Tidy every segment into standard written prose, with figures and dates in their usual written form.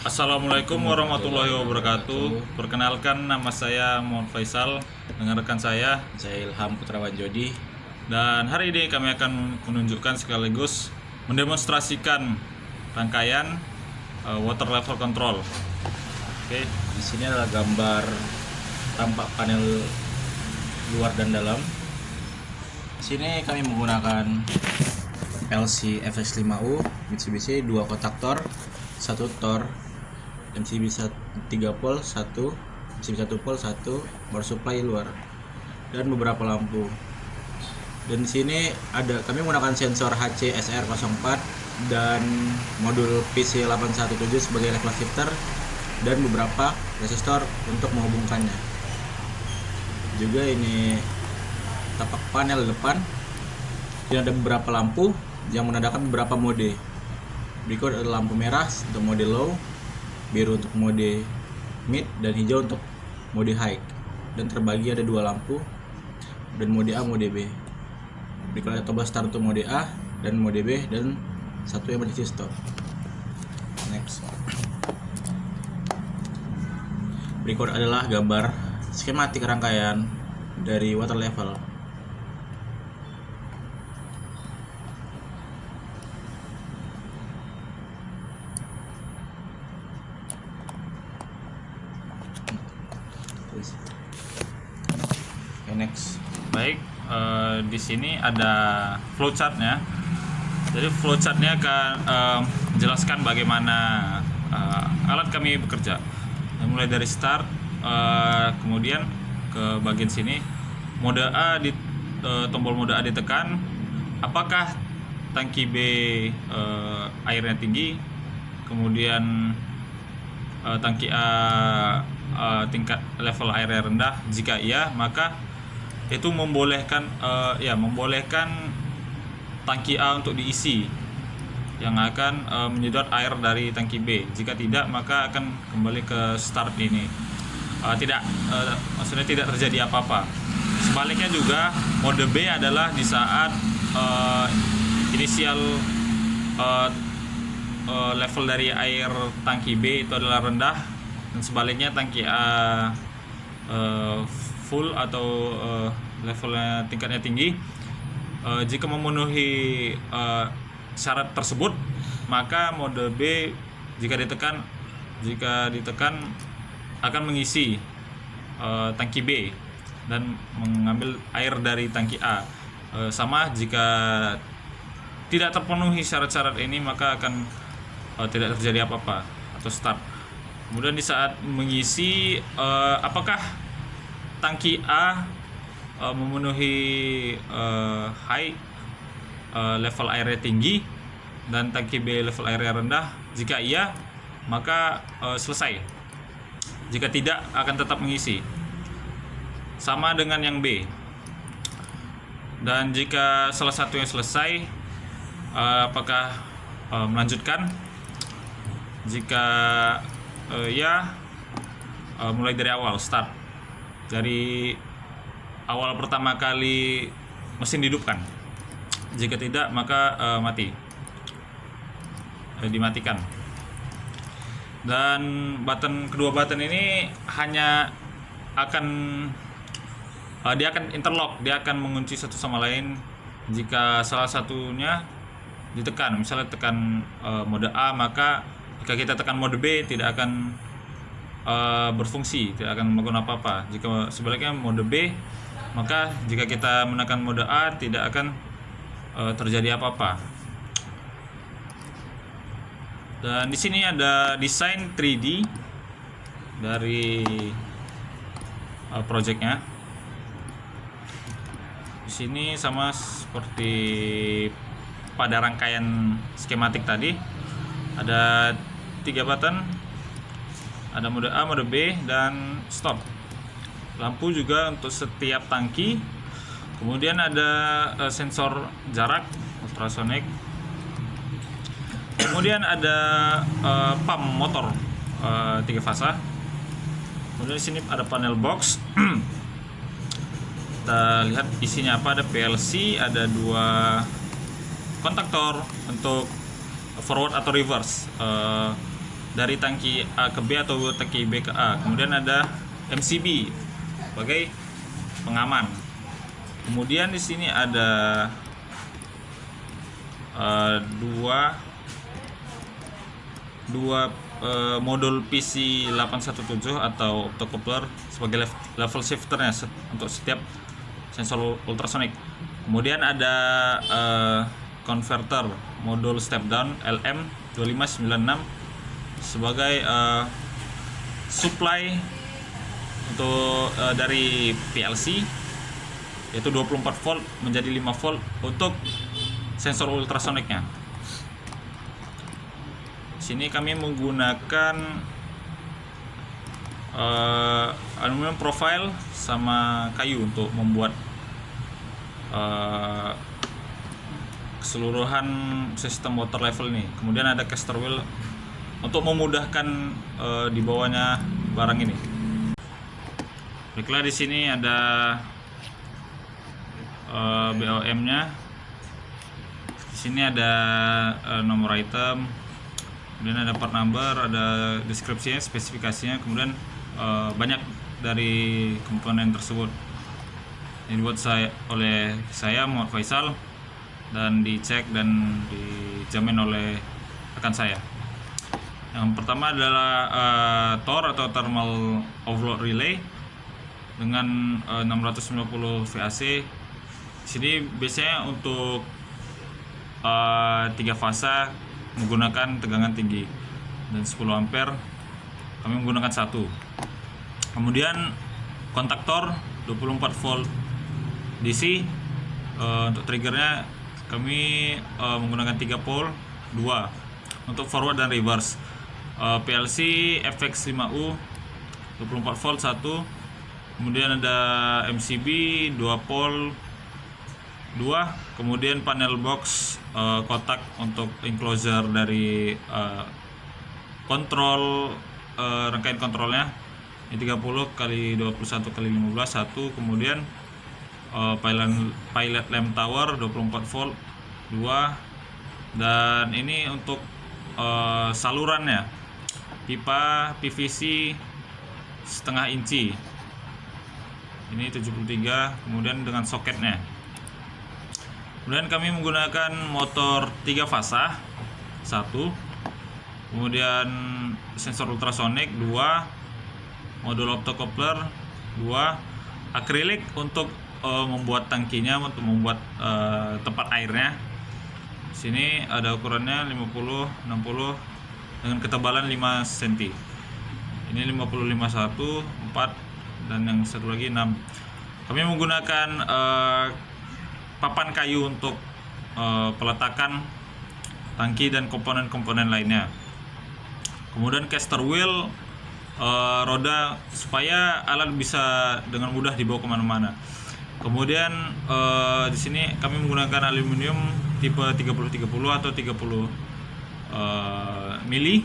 Assalamualaikum warahmatullahi wabarakatuh. Perkenalkan, nama saya Muhammad Faisal dengan rekan saya. Saya Ilham Putra Wanjodi. Dan hari ini kami akan menunjukkan sekaligus mendemonstrasikan rangkaian water level control. Oke. Di sini adalah gambar tampak panel luar dan dalam. Di sini kami menggunakan PLC FX5U Mitsubishi 2 kontaktor, 1 Tor, MCB 3 pol, 1 MCB 1 pol, 1 power supply luar, dan beberapa lampu. Dan di sini kami menggunakan sensor HC-SR04 dan modul PC817 sebagai level shifter dan beberapa resistor untuk menghubungkannya. Juga ini tapak panel depan. Ini ada beberapa lampu yang menandakan beberapa mode. Berikut ada lampu merah untuk mode low, biru untuk mode mid, dan hijau untuk mode high. Dan terbagi ada 2 lampu dan mode A, mode B. Berikut ada tombol start untuk mode A dan mode B, dan satu emergency stop. Next. Berikut adalah gambar skematik rangkaian dari water level. Okay, next. Baik, di sini ada flowchartnya. Jadi flowchartnya akan menjelaskan bagaimana alat kami bekerja. Mulai dari start, kemudian ke bagian sini, mode A tombol mode A ditekan. Apakah tangki B airnya tinggi? Kemudian tangki A tingkat level airnya rendah. Jika iya, maka itu membolehkan tangki A untuk diisi yang akan menyedot air dari tangki B. Jika tidak, maka akan kembali ke start ini. Maksudnya tidak terjadi apa-apa. Sebaliknya juga mode B adalah di saat inisial level dari air tangki B itu adalah rendah, dan sebaliknya tangki A full atau levelnya tingkatnya tinggi. Jika memenuhi syarat tersebut, maka mode B jika ditekan akan mengisi tangki B dan mengambil air dari tangki A. Sama jika tidak terpenuhi syarat-syarat ini, maka akan tidak terjadi apa-apa atau start. Kemudian di saat mengisi, apakah tangki A memenuhi high, level airnya tinggi, dan tangki B level airnya rendah? Jika iya, maka selesai. Jika tidak, akan tetap mengisi. Sama dengan yang B. Dan jika salah satunya selesai, apakah melanjutkan? Jika ya, mulai dari awal, start. Dari awal pertama kali mesin dihidupkan. Jika tidak, maka dimatikan. Dan kedua button ini hanya akan dia akan interlock, dia akan mengunci satu sama lain jika salah satunya ditekan. Misalnya tekan mode A, maka jika kita tekan mode B tidak akan berfungsi, tidak akan melakukan apa-apa. Jika sebaliknya mode B, maka jika kita menekan mode A tidak akan terjadi apa-apa. Dan di sini ada desain 3D dari projectnya. Di sini sama seperti pada rangkaian skematik tadi, ada 3 button, ada mode A, mode B, dan stop. Lampu juga untuk setiap tangki. Kemudian ada sensor jarak ultrasonic. Kemudian ada pump motor 3 fasa. Kemudian di sini ada panel box. Kita lihat isinya apa. Ada PLC, ada 2 kontaktor untuk forward atau reverse. dari tangki A ke B atau tangki B ke A. Kemudian ada MCB sebagai pengaman. Kemudian di sini ada dua modul PC817 atau optocoupler sebagai level shifternya untuk setiap sensor ultrasonic. Kemudian ada converter modul step down LM2596 sebagai supply untuk dari PLC, yaitu 24 volt menjadi 5 volt untuk sensor ultrasoniknya. Sini kami menggunakan aluminium profile sama kayu untuk membuat keseluruhan sistem water level ini. Kemudian ada caster wheel untuk memudahkan dibawanya barang ini. Baiklah, di sini ada BOM-nya. Di sini ada nomor item, kemudian ada part number, ada deskripsinya, spesifikasinya, kemudian banyak dari komponen tersebut. Ini dibuat oleh saya Muhammad Faisal dan dicek dan dijamin oleh rekan saya. Yang pertama adalah TOR atau Thermal Overload Relay dengan 690 VAC. Di sini biasanya untuk 3 fasa menggunakan tegangan tinggi dan 10 ampere kami menggunakan 1. Kemudian kontaktor 24 volt DC. Untuk triggernya kami menggunakan 3 pole 2 untuk forward dan reverse. PLC FX5U 24 volt 1. Kemudian ada MCB 2 pole 2. Kemudian panel box kotak untuk enclosure dari kontrol, rangkaian kontrolnya ini 30 kali 21 kali 15 1. Kemudian pilot lamp tower 24 volt 2. Dan ini untuk salurannya pipa PVC setengah inci ini 73. Kemudian dengan soketnya. Kemudian kami menggunakan motor 3 fasa 1, kemudian sensor ultrasonik 2, modul optocoupler 2, akrilik untuk membuat tangkinya, untuk membuat tempat airnya. Sini ada ukurannya 50 60 dengan ketebalan 5 cm. Ini 55 1 4 dan yang satu lagi 6. Kami menggunakan papan kayu untuk peletakan tangki dan komponen-komponen lainnya. Kemudian caster wheel, roda supaya alat bisa dengan mudah dibawa kemana-mana. Kemudian di sini kami menggunakan aluminium tipe 30-30 atau 30 mili.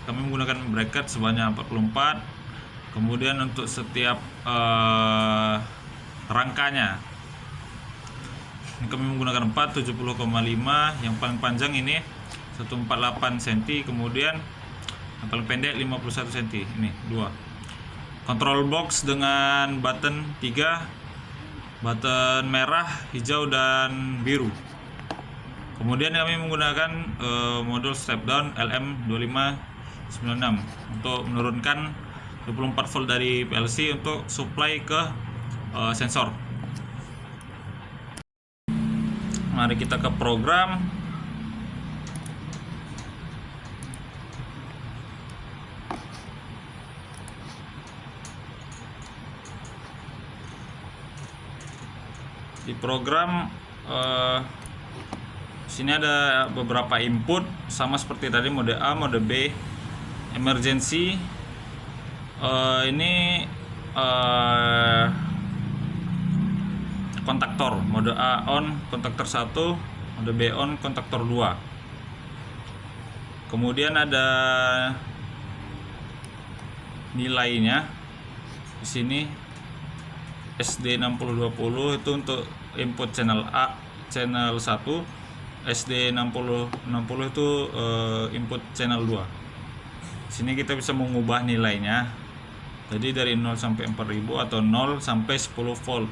Kami menggunakan bracket sebanyak 44. Kemudian untuk setiap rangkanya kami menggunakan 4 70,5. Yang paling panjang ini 148 cm. Kemudian yang paling pendek 51 cm. Ini 2. Control box dengan button 3, button merah, hijau dan biru. Kemudian kami menggunakan modul step down LM2596 untuk menurunkan 24 volt dari PLC untuk supply ke sensor. Mari kita ke program. Di program sini ada beberapa input sama seperti tadi, mode A, mode B, emergency. Ini kontaktor, mode A on kontaktor 1, mode B on kontaktor 2. Kemudian ada nilainya di sini. SD6020 itu untuk input channel A, channel 1. SD6060 itu input channel 2. Sini kita bisa mengubah nilainya. Jadi dari 0 sampai 4000 atau 0 sampai 10 volt.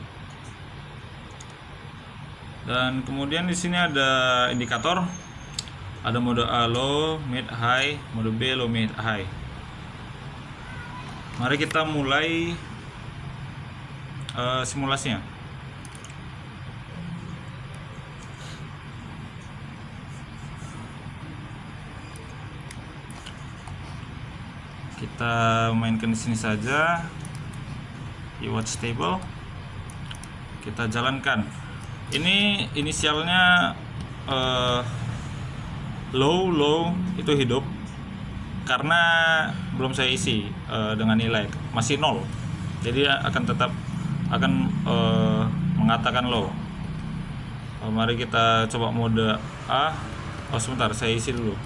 Dan kemudian di sini ada indikator. Ada mode A low, mid, high, mode B low, mid, high. Mari kita mulai simulasinya. Kita mainkan di sini saja. Keyword stable. Kita jalankan. Ini inisialnya low itu hidup karena belum saya isi dengan nilai masih 0. Jadi akan mengatakan low. Mari kita coba mode A. Sebentar, saya isi dulu.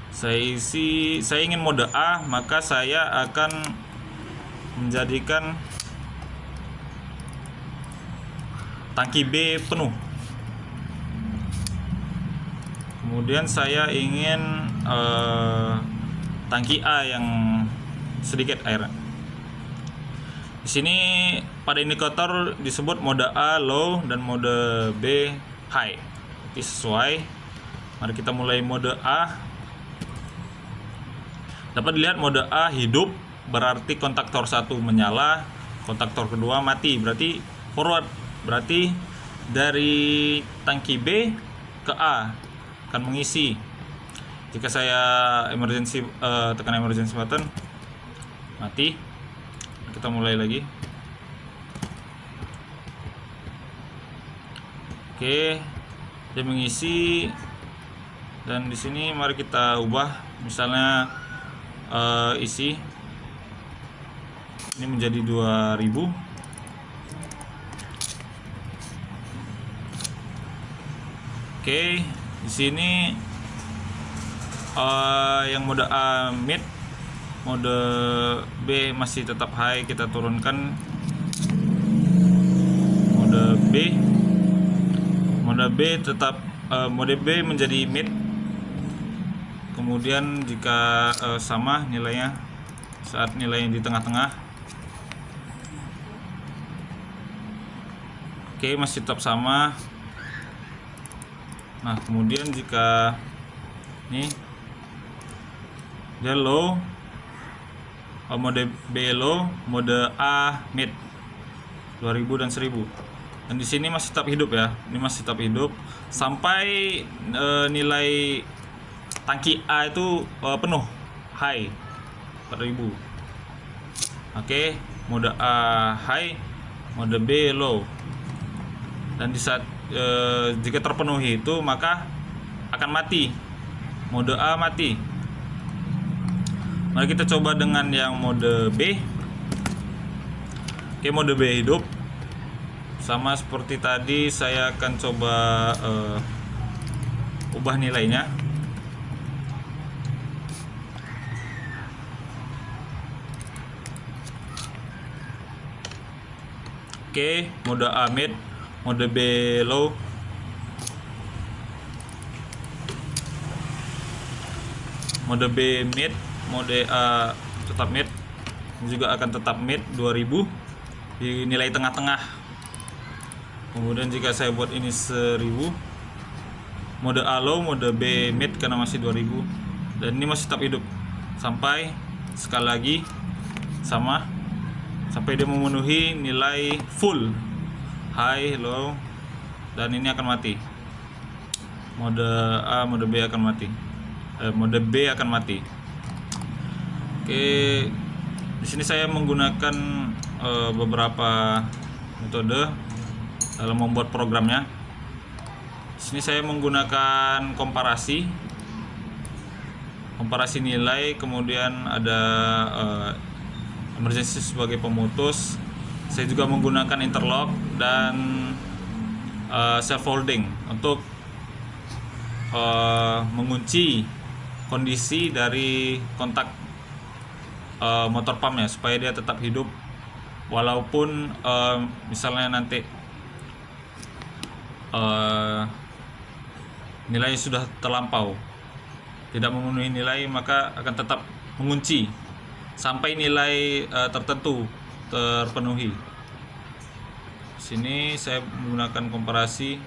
Saya ingin mode A, maka saya akan menjadikan tangki B penuh. Kemudian saya ingin tangki A yang sedikit air. Di sini pada indikator disebut mode A low dan mode B high. Ini sesuai. Mari kita mulai mode A. Dapat dilihat mode A hidup, berarti kontaktor 1 menyala, kontaktor kedua mati, berarti forward. Berarti dari tangki B ke A akan mengisi. Jika saya tekan emergency button, mati. Kita mulai lagi. Oke, dia mengisi. Dan di sini mari kita ubah, misalnya isi ini menjadi 2000. Oke, di sini yang mode A mid, mode B masih tetap high, kita turunkan mode B. Mode B tetap mode B menjadi mid. Kemudian jika sama nilainya saat nilainya di tengah-tengah. Oke, masih tetap sama. Nah, kemudian jika ini dia low, mode B low, mode A mid 2000 dan 1000. Dan di sini masih tetap hidup ya. Ini masih tetap hidup sampai nilai tangki A itu penuh, high 4000. Oke, mode A high, mode B low. Dan di saat jika terpenuhi itu maka akan mati. Mode A mati. Mari kita coba dengan yang mode B. Oke, mode B hidup. Sama seperti tadi, saya akan coba ubah nilainya. Oke, mode A mid, mode B low. Mode B mid, mode A tetap mid. Ini juga akan tetap mid 2000 di nilai tengah-tengah. Kemudian jika saya buat ini 1000, mode A low, mode B mid karena masih 2000. Dan ini masih tetap hidup sampai sekali lagi sama, sampai dia memenuhi nilai full, high, low, dan ini akan mati. Mode A, mode B akan mati. Mode B akan mati. Oke, di sini saya menggunakan beberapa metode dalam membuat programnya. Di sini saya menggunakan komparasi nilai, kemudian ada emergency sebagai pemutus. Saya juga menggunakan interlock dan self holding untuk mengunci kondisi dari kontak motor pumpnya supaya dia tetap hidup walaupun misalnya nanti nilainya sudah terlampau. tidak memenuhi nilai, maka akan tetap mengunci sampai nilai tertentu terpenuhi. Sini saya menggunakan komparasi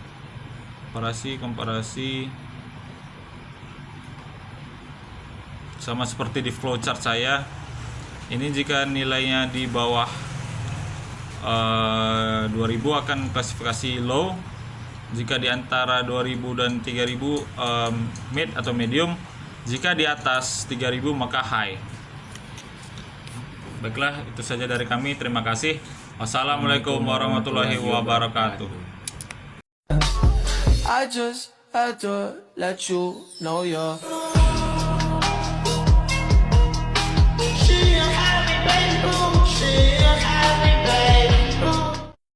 sama seperti di flowchart saya. Ini jika nilainya di bawah 2000 akan klasifikasi low, jika di antara 2000 dan 3000 mid atau medium, jika di atas 3000 maka high. Baiklah, itu saja dari kami. Terima kasih. Wassalamualaikum warahmatullahi wabarakatuh. I just had to let you know you're. She a happy baby, she a happy